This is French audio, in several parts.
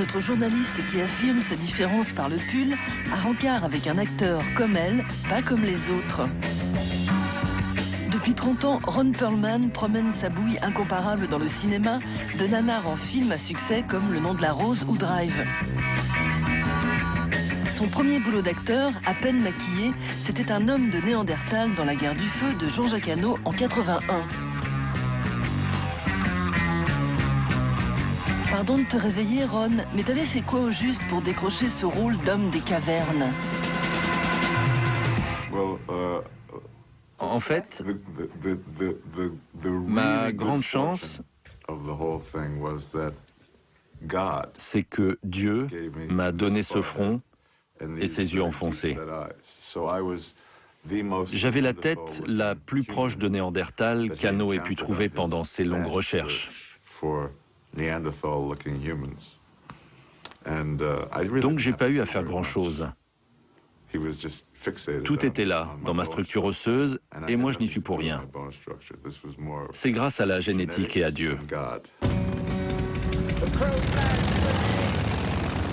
notre journaliste qui affirme sa différence par le pull a rencard avec un acteur comme elle, pas comme les autres. Depuis 30 ans, Ron Perlman promène sa bouille incomparable dans le cinéma, de nanar en film à succès comme Le Nom de la Rose ou Drive. Son premier boulot d'acteur, à peine maquillé, c'était un homme de Néandertal dans La Guerre du Feu de Jean-Jacques Hano en 81. Pardon de te réveiller, Ron, mais t'avais fait quoi au juste pour décrocher ce rôle d'homme des cavernes? En fait, ma grande chance, c'est que Dieu m'a donné ce front et ses yeux enfoncés. J'avais la tête la plus proche de Néandertal qu'Hano ait pu trouver pendant ses longues recherches. Donc j'ai pas eu à faire grand-chose. Tout était là, dans ma structure osseuse, et moi je n'y suis pour rien. C'est grâce à la génétique et à Dieu.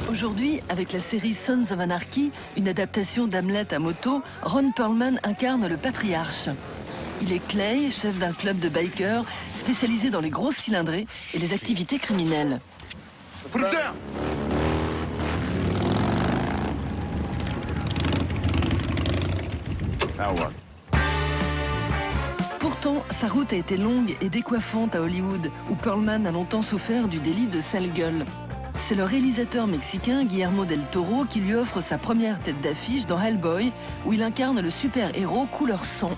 Aujourd'hui, avec la série Sons of Anarchy, une adaptation d'Hamlet à moto, Ron Perlman incarne le patriarche. Il est Clay, chef d'un club de bikers, spécialisé dans les grosses cylindrées et les activités criminelles. Pourtant, sa route a été longue et décoiffante à Hollywood, où Perlman a longtemps souffert du délit de sale gueule. C'est le réalisateur mexicain Guillermo del Toro qui lui offre sa première tête d'affiche dans Hellboy, où il incarne le super-héros couleur sang.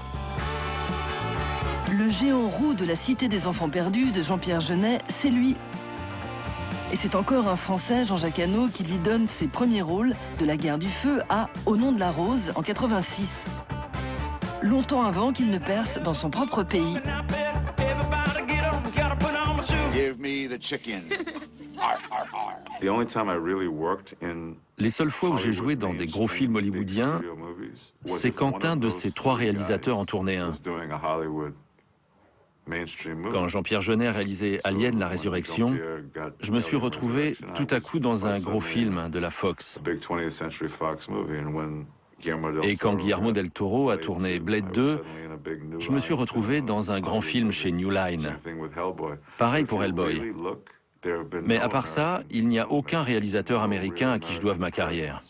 Le géant roux de la Cité des Enfants Perdus de Jean-Pierre Jeunet, c'est lui. Et c'est encore un Français, Jean-Jacques Hano, qui lui donne ses premiers rôles de La Guerre du Feu à Au Nom de la Rose en 86. Longtemps avant qu'il ne perce dans son propre pays. Les seules fois où j'ai joué dans des gros films hollywoodiens, c'est quand un de ces trois réalisateurs en tournait un. Quand Jean-Pierre Jeunet réalisait Alien, la résurrection, je me suis retrouvé tout à coup dans un gros film de la Fox. Et quand Guillermo del Toro a tourné Blade 2, je me suis retrouvé dans un grand film chez New Line. Pareil pour Hellboy. Mais à part ça, il n'y a aucun réalisateur américain à qui je doive ma carrière.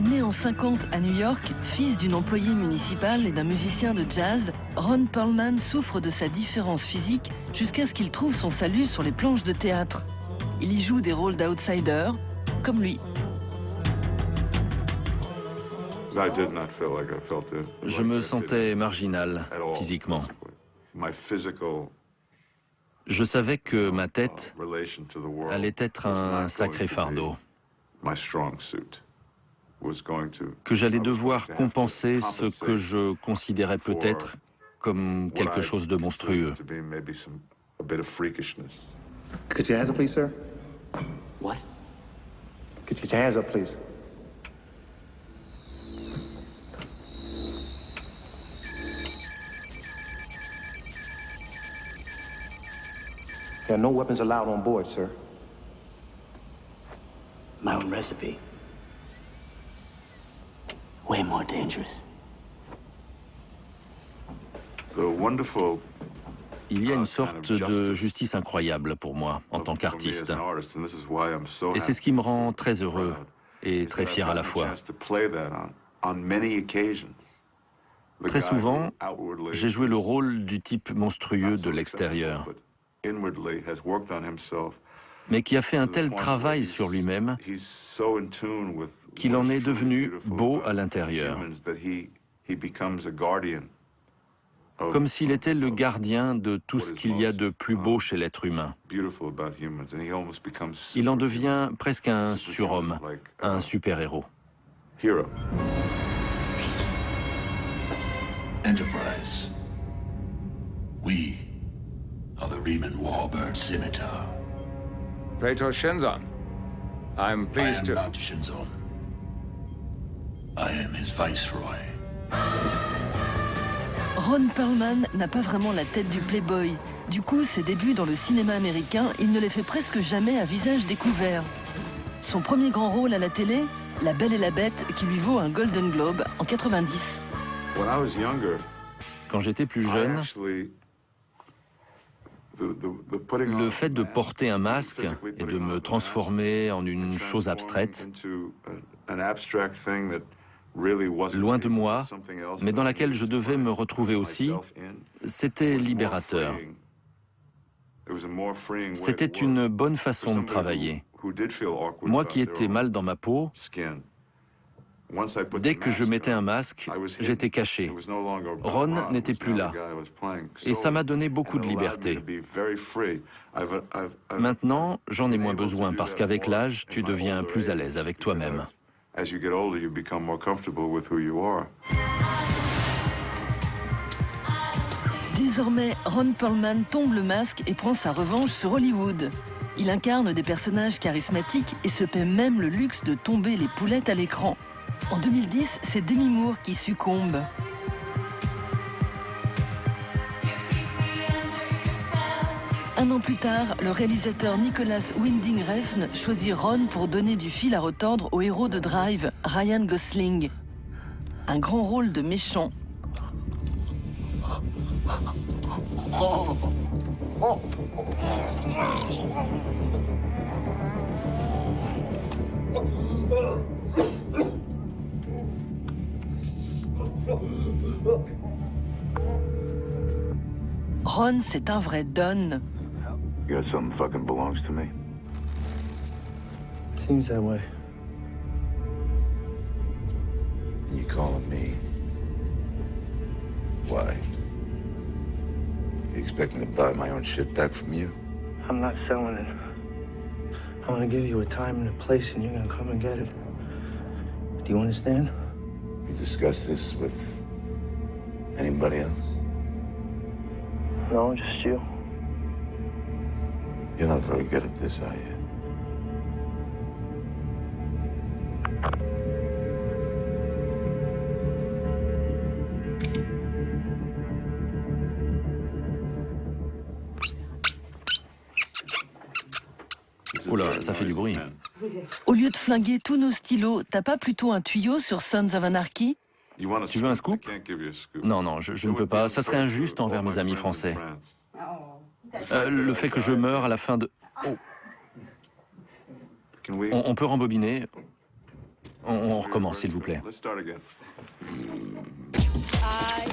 Né en 50 à New York, fils d'une employée municipale et d'un musicien de jazz, Ron Perlman souffre de sa différence physique jusqu'à ce qu'il trouve son salut sur les planches de théâtre. Il y joue des rôles d'outsider, comme lui. Je me sentais marginal physiquement. Je savais que ma tête allait être un sacré fardeau, que j'allais devoir compenser ce que je considérais peut-être comme quelque chose de monstrueux. Get your hands up, please, sir. What? Get your hands up, please. There are no weapons allowed on board, sir. My own recipe. Way more dangerous. Il y a une sorte de justice incroyable pour moi en tant qu'artiste. Et c'est ce qui me rend très heureux et très fier à la fois. Très souvent, j'ai joué le rôle du type monstrueux de l'extérieur, mais qui a fait un tel travail sur lui-même qu'il en est devenu beau à l'intérieur. Comme s'il était le gardien de tout ce qu'il y a de plus beau chez l'être humain. Il en devient presque un surhomme, un super-héros. Enterprise. We are the Riemann Warbird Scimitar. Praetor Shenzon, I'm I pleased am to... not Shinzon. I am his viceroy. Ron Perlman n'a pas vraiment la tête du playboy. Du coup, ses débuts dans le cinéma américain, il ne les fait presque jamais à visage découvert. Son premier grand rôle à la télé, La Belle et la Bête, qui lui vaut un Golden Globe en 90. Quand j'étais plus jeune, le fait de porter un masque et de me transformer en une chose abstraite, loin de moi, mais dans laquelle je devais me retrouver aussi, c'était libérateur. C'était une bonne façon de travailler. Moi qui étais mal dans ma peau, dès que je mettais un masque, j'étais caché. Ron n'était plus là. Et ça m'a donné beaucoup de liberté. Maintenant, j'en ai moins besoin parce qu'avec l'âge, tu deviens plus à l'aise avec toi-même. Désormais, Ron Perlman tombe le masque et prend sa revanche sur Hollywood. Il incarne des personnages charismatiques et se paie même le luxe de tomber les poulettes à l'écran. En 2010, c'est Demi Moore qui succombe. Un an plus tard, le réalisateur Nicholas Winding Refn choisit Ron pour donner du fil à retordre au héros de Drive, Ryan Gosling. Un grand rôle de méchant. Ron, c'est un vrai Don. You got something fucking belongs to me. Seems that way. And you calling me? Why? You expect me to buy my own shit back from you? I'm not selling it. I'm gonna give you a time and a place, and you're gonna come and get it. Do you understand? You discussed this with anybody else? No, just you. You're not very good at this, are you? Oula, ça fait du bruit. Au lieu de flinguer tous nos stylos, t'as pas plutôt un tuyau sur Sons of Anarchy? Tu veux un scoop? Non, non, je ne peux pas. Ça serait injuste envers mes amis français. Le fait que je meure à la fin de... Oh. On peut rembobiner. On recommence, s'il vous plaît. I